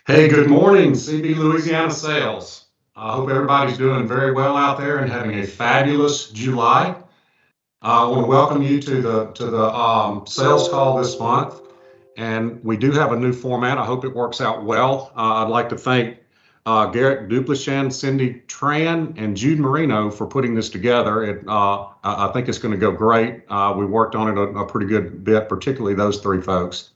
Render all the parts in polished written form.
Hey, good morning, CB Louisiana Sales. I hope everybody's doing very well out there and having a fabulous July. I want to welcome you to the sales call this month, and we do have a new format. I hope it works out well. I'd like to thank Garrett Duplichan, Cindy Tran, and Jude Marino for putting this together. I think it's going to go great. We worked on it a pretty good bit, particularly those three folks.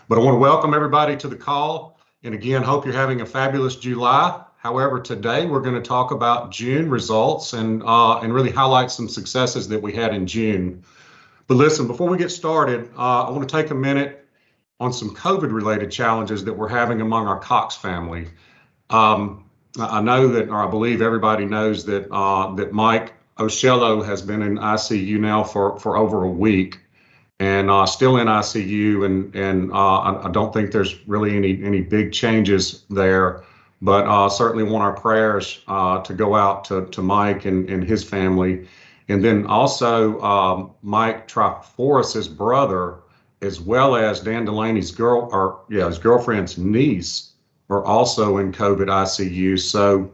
But I want to welcome everybody to the call. And again, hope you're having a fabulous July. However, today we're going to talk about June results and really highlight some successes that we had in June. But listen, before we get started, I want to take a minute on some COVID-related challenges that we're having among our COX family. I know that, or I believe everybody knows that that Mike Oshello has been in ICU now for over a week. And still in ICU, and I don't think there's really any big changes there, but certainly want our prayers to go out to Mike and his family, and then also Mike Triforas's brother, as well as Dan Delaney's his girlfriend's niece, are also in COVID ICU. So,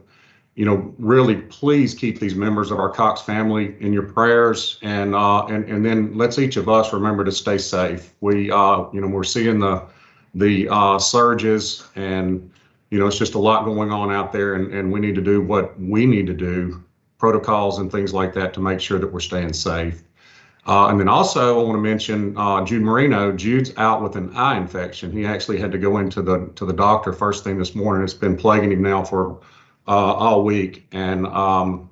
you know, really please keep these members of our COX family in your prayers, and then let's each of us remember to stay safe. We're seeing the surges, and it's just a lot going on out there, and we need to do what we need to do, protocols and things like that, to make sure that we're staying safe. And then also I want to mention Jude Marino. Jude's out with an eye infection. He actually had to go into the doctor first thing this morning. It's been plaguing him now for all week, and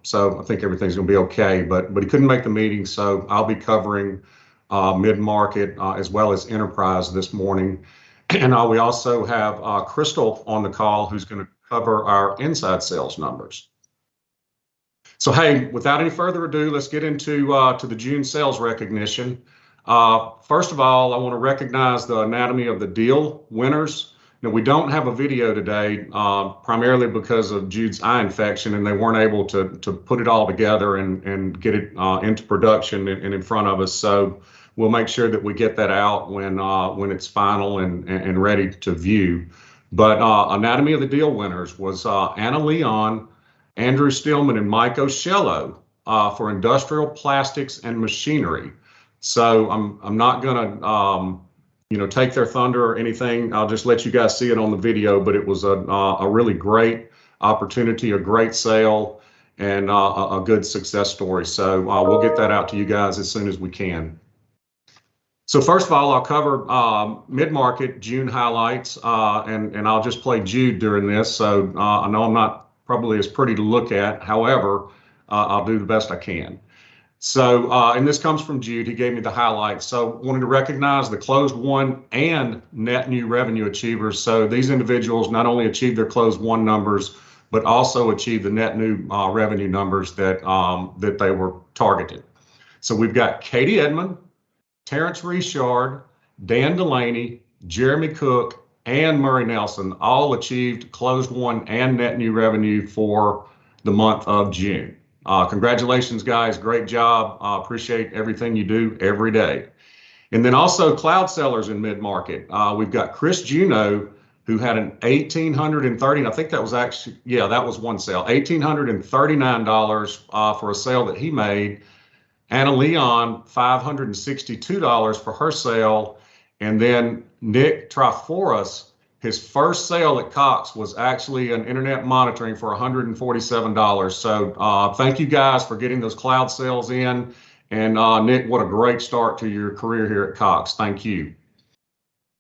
so I think everything's going to be okay. But he couldn't make the meeting, so I'll be covering mid-market as well as enterprise this morning. And we also have Crystal on the call, who's going to cover our inside sales numbers. So hey, without any further ado, let's get into to the June sales recognition. First of all, I want to recognize the anatomy of the deal winners. Now, we don't have a video today, primarily because of Jude's eye infection, and they weren't able to put it all together and get it into production and in front of us. So we'll make sure that we get that out when it's final and ready to view. But anatomy of the deal winners was Anna Leon, Andrew Stillman, and Mike Oshello for industrial plastics and machinery. So I'm not gonna take their thunder or anything. I'll just let you guys see it on the video, but it was a really great opportunity, a great sale, and a good success story. So we'll get that out to you guys as soon as we can. So first of all, I'll cover mid-market June highlights, and I'll just play Jude during this. So I know I'm not probably as pretty to look at. However, I'll do the best I can. So, and this comes from Jude. He gave me the highlights. So wanted to recognize the closed won and net new revenue achievers. So these individuals not only achieved their closed won numbers, but also achieved the net new revenue numbers that they were targeted. So we've got Katie Edmond, Terrence Richard, Dan Delaney, Jeremy Cook, and Murray Nelson all achieved closed won and net new revenue for the month of June. Congratulations, guys. Great job. Appreciate everything you do every day. And then also cloud sellers in mid-market. We've got Chris Juno, who had an $1,830, I think that was actually, that was one sale, $1,839 for a sale that he made. Anna Leon, $562 for her sale. And then Nick Triforas, his first sale at COX was actually an internet monitoring for $147. So thank you guys for getting those cloud sales in. And Nick, what a great start to your career here at COX. Thank you.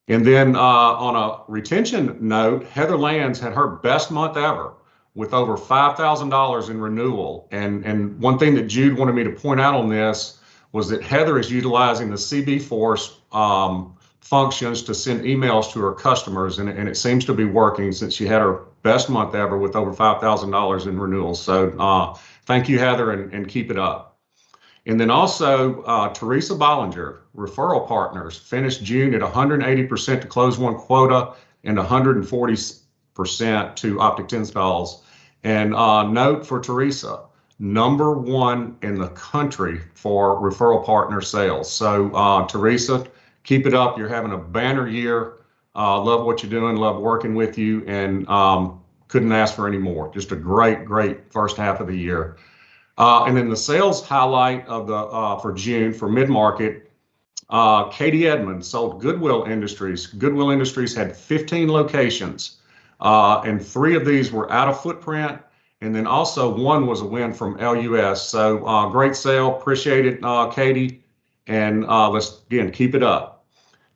And then on a retention note, Heather Lands had her best month ever with over $5,000 in renewal. And one thing that Jude wanted me to point out on this was that Heather is utilizing the CB Force functions to send emails to her customers, and it seems to be working since she had her best month ever with over $5,000 in renewals. So thank you, Heather, and keep it up. And then also Teresa Bollinger, referral partners, finished June at 180% to close one quota and 140% to optic installs. And note for Teresa, #1 in the country for referral partner sales. So Teresa, keep it up. You're having a banner year. Love what you're doing, love working with you, and couldn't ask for any more. Just a great first half of the year. And then the sales highlight of the for June for mid-market, Katie Edmonds sold Goodwill Industries. Goodwill Industries had 15 locations, and 3 of these were out of footprint, and then also 1 was a win from LUS. So great sale, appreciate it, Katie, and let's again keep it up.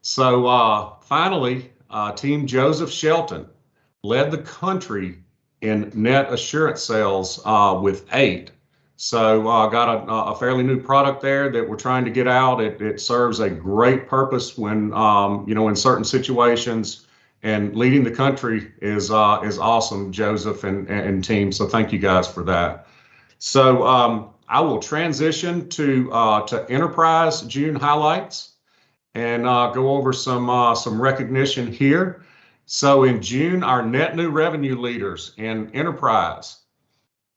So finally, Team Joseph Shelton led the country in net assurance sales with 8. So got a fairly new product there that we're trying to get out. It serves a great purpose when in certain situations, and leading the country is awesome, Joseph and team. So thank you guys for that. So I will transition to enterprise June highlights and go over some recognition here. So in June, our net new revenue leaders in enterprise: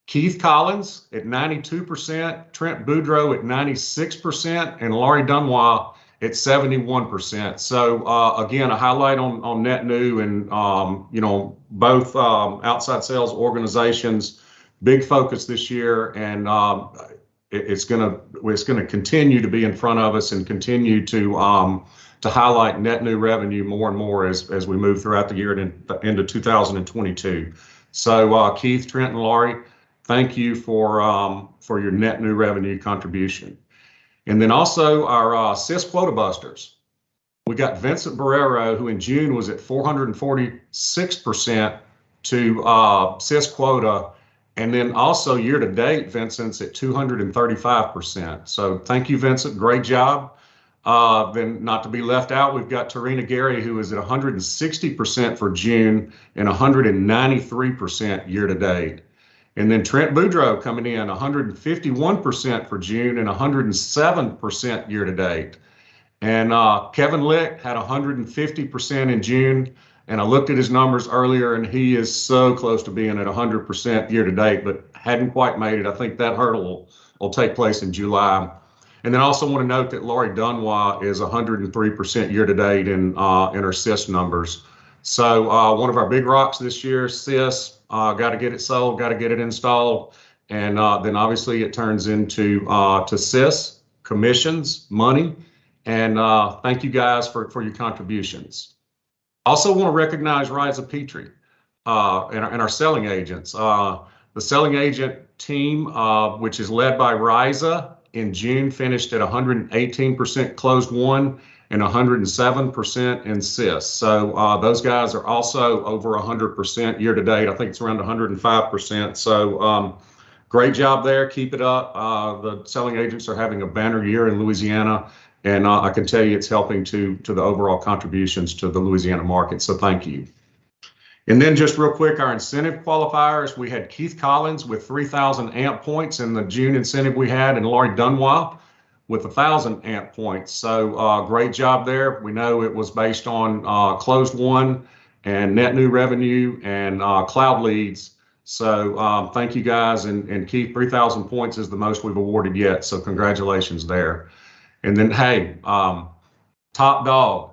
Keith Collins at 92%, Trent Boudreau at 96%, and Laurie Dunois at 71%. So again, a highlight on net new, and both outside sales organizations, big focus this year, and it's gonna continue to be in front of us and continue to highlight net new revenue more and more as we move throughout the year and into 2022. So Keith, Trent, and Laurie, thank you for your net new revenue contribution. And then also our CIS quota busters. We got Vincent Barrero, who in June was at 446% to CIS quota. And then also year to date, Vincent's at 235%. So thank you, Vincent. Great job. Then not to be left out, we've got Tarina Gary, who is at 160% for June and 193% year to date. And then Trent Boudreau coming in 151% for June and 107% year to date. And Kevin Lick had 150% in June. And I looked at his numbers earlier, and he is so close to being at 100% year to date, but hadn't quite made it. I think that hurdle will take place in July. And then also want to note that Laurie Dunois is 103% year to date in her CIS numbers. So one of our big rocks this year, CIS, got to get it sold, got to get it installed. And then obviously it turns into to CIS, commissions, money. And thank you guys for your contributions. Also want to recognize Riza Petrie and our selling agents. The selling agent team, which is led by Riza, in June finished at 118% closed won and 107% in CIS. So those guys are also over 100% year to date. I think it's around 105%. So great job there. Keep it up. The selling agents are having a banner year in Louisiana, and I can tell you it's helping to the overall contributions to the Louisiana market. So thank you. And then just real quick, our incentive qualifiers, we had Keith Collins with 3,000 AMP points in the June incentive we had, and Laurie Dunois with 1,000 AMP points. So great job there. We know it was based on closed won and net new revenue and cloud leads. So thank you guys, and Keith, 3,000 points is the most we've awarded yet. So congratulations there. And then, hey, top dog.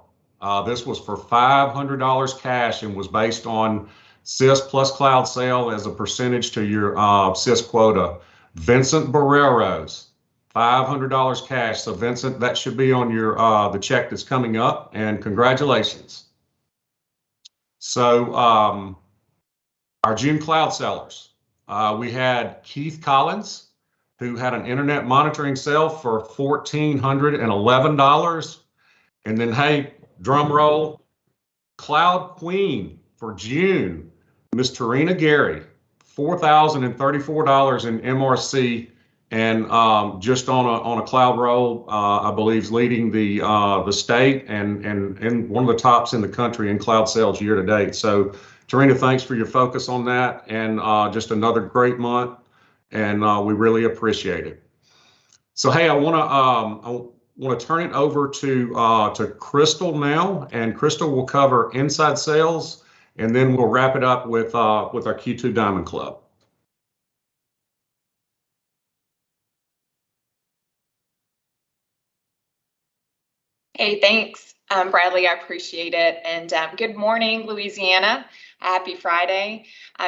This was for $500 cash and was based on CIS plus cloud sale as a percentage to your CIS quota. Vincent Barrero's $500 cash. So Vincent, that should be on your the check that's coming up, and congratulations. So our June cloud sellers, we had Keith Collins, who had an internet monitoring sale for $1,411. And then, hey, drum roll, Cloud Queen for June, Miss Tarina Gary, $4,034 in MRC, and just on a cloud roll, I believe is leading the state and one of the tops in the country in cloud sales year to date. So Tarina, thanks for your focus on that, and just another great month, and we really appreciate it. So hey, I want to turn it over to Crystal now, and Crystal will cover inside sales, and then we'll wrap it up with our Q2 Diamond Club. Hey, thanks. Bradley, I appreciate it. And good morning, Louisiana. Happy Friday.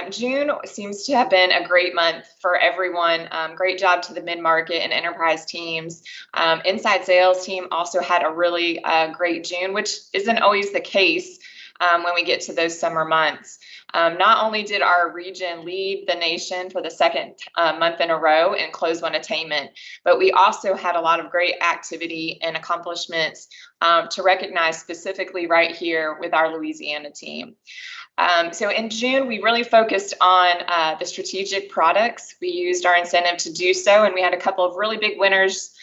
June seems to have been a great month for everyone. Great job to the mid-market and enterprise teams. Inside sales team also had a really great June, which isn't always the case when we get to those summer months. Not only did our region lead the nation for the second month in a row in Close One attainment, but we also had a lot of great activity and accomplishments to recognize specifically right here with our Louisiana team. So in June, we really focused on the strategic products. We used our incentive to do so, and we had a couple of really big winners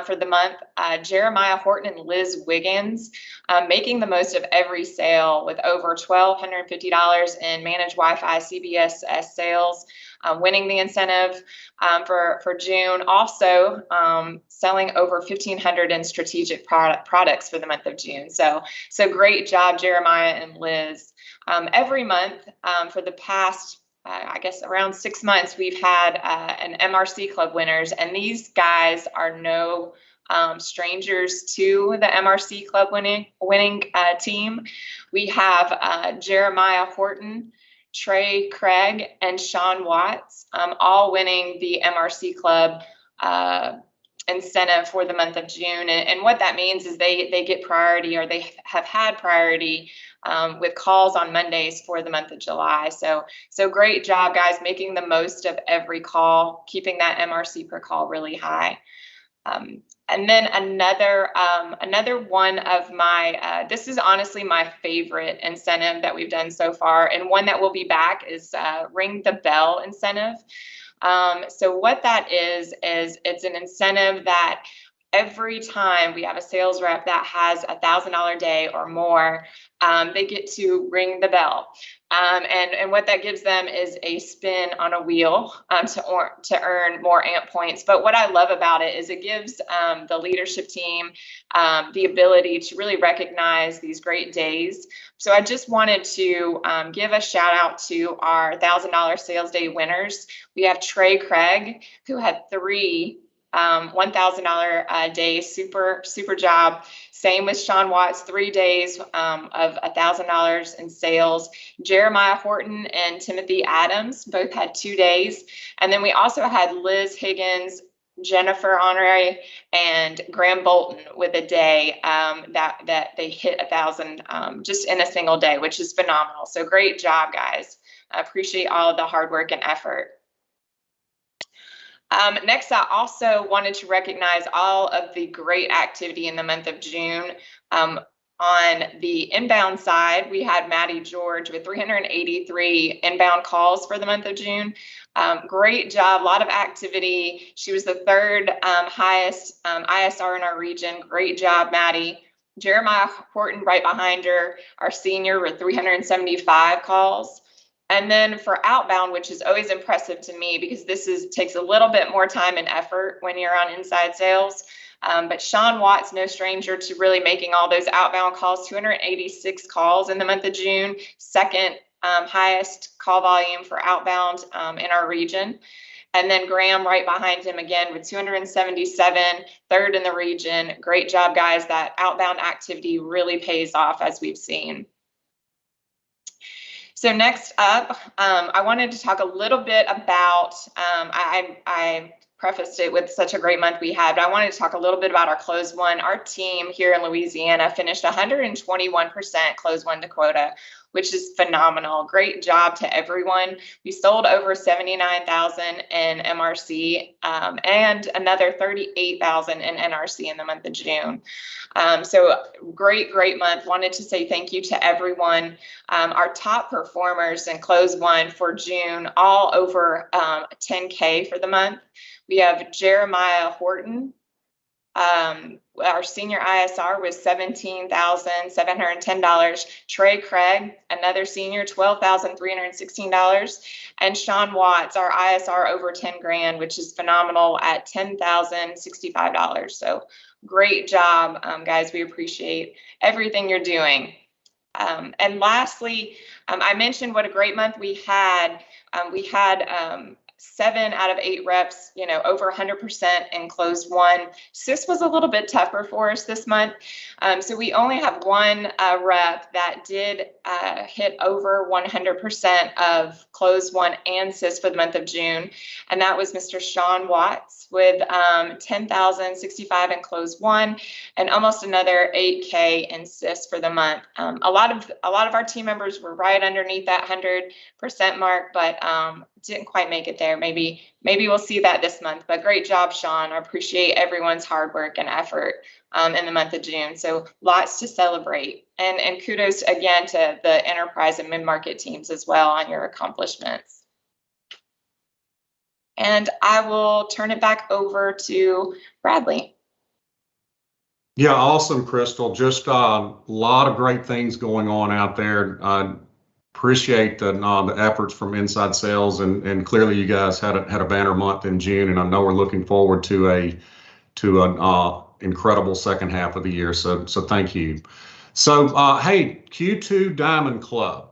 for the month. Jeremiah Horton and Liz Wiggins making the most of every sale with over $1,250 in managed Wi-Fi CBS sales, winning the incentive for June. Also selling over 1,500 in strategic products for the month of June. So great job, Jeremiah and Liz. Every month for the past I guess around 6 months, we've had an MRC Club winners, and these guys are no strangers to the MRC Club winning team. We have Jeremiah Horton, Trey Craig, and Sean Watts, all winning the MRC Club incentive for the month of June. And what that means is they get priority, or they have had priority with calls on Mondays for the month of July. So great job, guys, making the most of every call, keeping that MRC per call really high. And then another one of my, this is honestly my favorite incentive that we've done so far, and one that will be back is Ring the Bell incentive. So what that is it's an incentive that every time we have a sales rep that has $1,000 day or more, they get to ring the bell. And what that gives them is a spin on a wheel to earn more AMP points. But what I love about it is it gives the leadership team the ability to really recognize these great days. So I just wanted to give a shout out to our $1,000 sales day winners. We have Trey Craig, who had 3 $1,000 days, super job. Same with Sean Watts, 3 days of $1,000 in sales. Jeremiah Horton and Timothy Adams both had 2 days. And then we also had Liz Higgins, Jennifer Honorary, and Graham Bolton with a day that they hit 1,000 just in a single day, which is phenomenal. So great job, guys. I appreciate all of the hard work and effort. Next, I also wanted to recognize all of the great activity in the month of June. On the inbound side, we had Maddie George with 383 inbound calls for the month of June. Great job, a lot of activity. She was the 3rd highest ISR in our region. Great job, Maddie. Jeremiah Horton right behind her, our senior, with 375 calls. And then for outbound, which is always impressive to me because this takes a little bit more time and effort when you're on inside sales. But Sean Watts, no stranger to really making all those outbound calls, 286 calls in the month of June, 2nd highest call volume for outbound in our region. And then Graham right behind him again with 277, 3rd in the region. Great job, guys. That outbound activity really pays off, as we've seen. So next up, I wanted to talk a little bit about, I prefaced it with such a great month we had, but I wanted to talk a little bit about our Close One. Our team here in Louisiana finished 121% Close One to quota, which is phenomenal. Great job to everyone. We sold over 79,000 in MRC and another 38,000 in NRC in the month of June. So great month. Wanted to say thank you to everyone. Our top performers in Close One for June, all over 10K for the month. We have Jeremiah Horton. Our senior ISR was $17,710. Trey Craig, another senior, $12,316. And Sean Watts, our ISR over 10 grand, which is phenomenal, at $10,065. So great job, guys. We appreciate everything you're doing. And lastly, I mentioned what a great month we had. We had 7 out of 8 reps, over 100% and closed one. CIS was a little bit tougher for us this month. So we only have one rep that did hit over 100% of closed one and CIS for the month of June. And that was Mr. Sean Watts with 10,065 in closed one and almost another 8K in CIS for the month. A lot of our team members were right underneath that 100% mark, but didn't quite make it there. Maybe we'll see that this month, but great job, Sean. I appreciate everyone's hard work and effort in the month of June. So lots to celebrate, and kudos again to the enterprise and mid-market teams as well on your accomplishments. And I will turn it back over to Bradley. Yeah, awesome, Crystal. Just a lot of great things going on out there. Appreciate the efforts from inside sales, and clearly you guys had a banner month in June, and I know we're looking forward to an incredible second half of the year. So thank you. So hey, Q2 Diamond Club.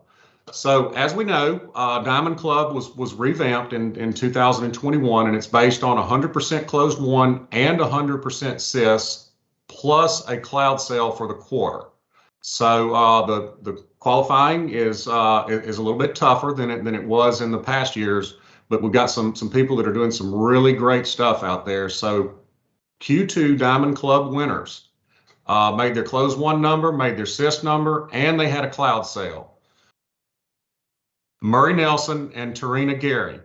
So as we know, Diamond Club was revamped in 2021, and it's based on 100% closed one and 100% CIS plus a cloud sale for the quarter. So the qualifying is a little bit tougher than it was in the past years, but we've got some people that are doing some really great stuff out there. So Q2 Diamond Club winners made their closed one number, made their CIS number, and they had a cloud sale. Murray Nelson and Tarina Gary.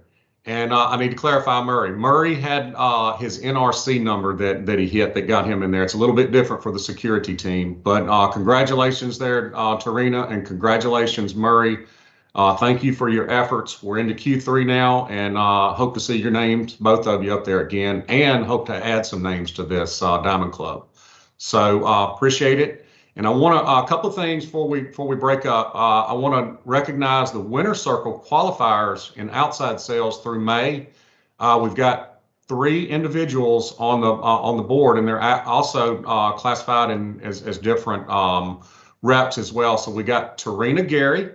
And I need to clarify Murray. Murray had his NRC number that he hit that got him in there. It's a little bit different for the security team, but congratulations there, Tarina, and congratulations, Murray. Thank you for your efforts. We're into Q3 now, and hope to see your names, both of you, up there again, and hope to add some names to this Diamond Club. So appreciate it. And I want to a couple of things before we break up. I want to recognize the Winner Circle qualifiers in outside sales through May. We've got 3 individuals on the board, and they're also classified as different reps as well. So we got Tarina Gary,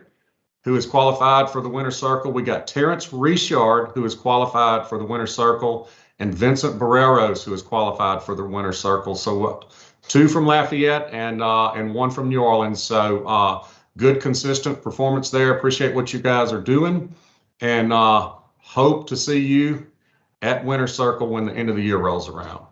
who is qualified for the Winner Circle. We got Terrence Richard, who is qualified for the Winner Circle, and Vincent Barreros, who is qualified for the Winner Circle. So 2 from Lafayette and 1 from New Orleans. So good, consistent performance there. Appreciate what you guys are doing, and hope to see you at Winner Circle when the end of the year rolls around.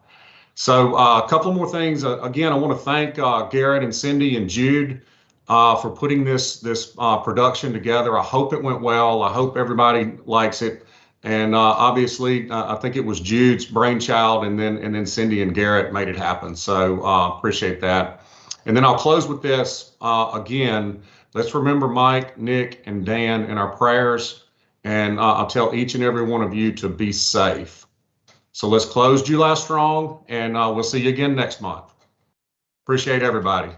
So a couple more things. Again, I want to thank Garrett and Cindy and Jude for putting this production together. I hope it went well. I hope everybody likes it. And obviously, I think it was Jude's brainchild, and then Cindy and Garrett made it happen. So appreciate that. And then I'll close with this. Again, let's remember Mike, Nick, and Dan in our prayers. And I'll tell each and every one of you to be safe. So let's close July strong, and we'll see you again next month. Appreciate everybody.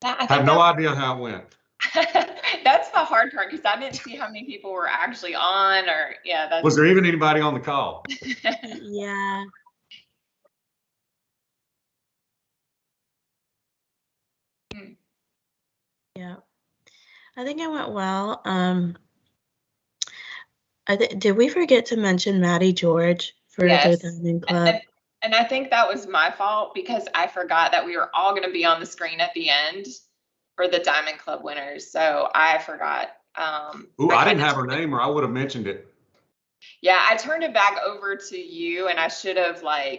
I have no idea how it went. That's the hard part, because I didn't see how many people were actually on, or yeah. Was there even anybody on the call? Yeah. Yeah. I think it went well. Did we forget to mention Maddie George for the Diamond Club? And I think that was my fault, because I forgot that we were all going to be on the screen at the end for the Diamond Club winners. So I forgot. Ooh, I didn't have her name, or I would have mentioned it. Yeah, I turned it back over to you, and I should have I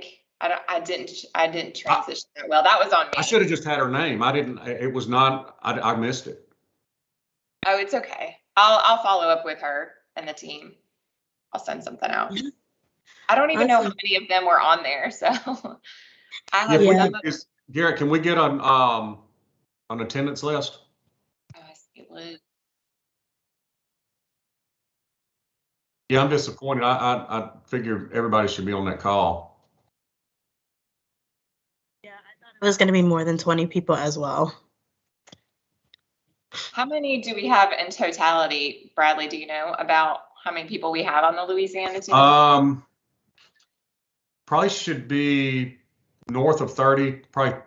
didn't transition that well. That was on me. I should have just had her name. I didn't. It was not. I missed it. Oh, it's okay. I'll follow up with her and the team. I'll send something out. Yeah. I don't even know how many of them were on there, so I have Garrett, can we get an attendance list? Oh, I see Liz. Yeah, I'm disappointed. I figured everybody should be on that call. Yeah, I thought it It was going to be more than 20 people as well. How many do we have in totality, Bradley? Do you know about how many people we have on the Louisiana team? Probably should be north of 30, probably